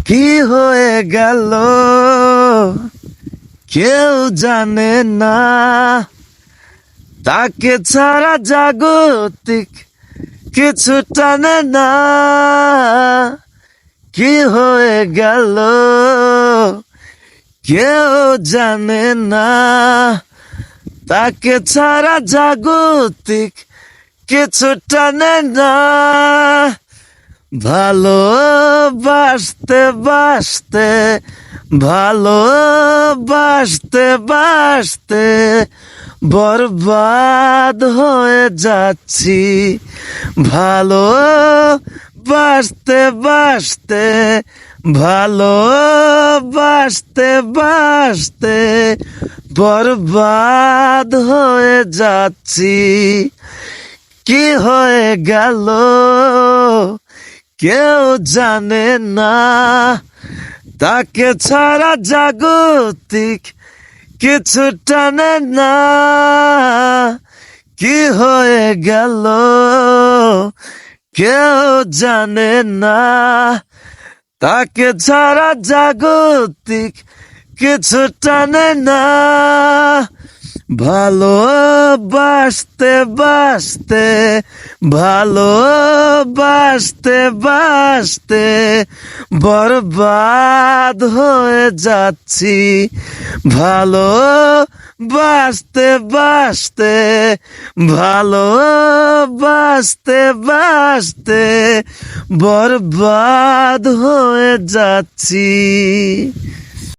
কি হয়ে গেল কেউ জানে না, তাকে ছাড়া জাগতিক কিছু টানে না। কি হয়ে গেল কেউ জানে না, তাকে ছাড়া জাগতিক কিছু টানে না। ভালোবাসতে বাসতে ভালোবাসতে বাসতে বরবাদ হয়ে যাচ্ছি। ভালোবাসতে বাসতে ভালোবাসতে বাসতে বরবাদ হয়ে যাচ্ছি। কি হয়ে গেল কেউ জানে না, তাকে ছাড়া জাগতিক কিছু টানে না। কি হয়ে গেল কেউ জানে না, তাকে ছাড়া জাগতিক কিছু টানে না। ভালোবাসতে বাসতে ভালোবাসতে বাসতে বরবাদ হয়ে যাচ্ছি। ভালোবাসতে বাসতে ভালোবাসতে বাসতে বরবাদ হয়ে যাচ্ছি।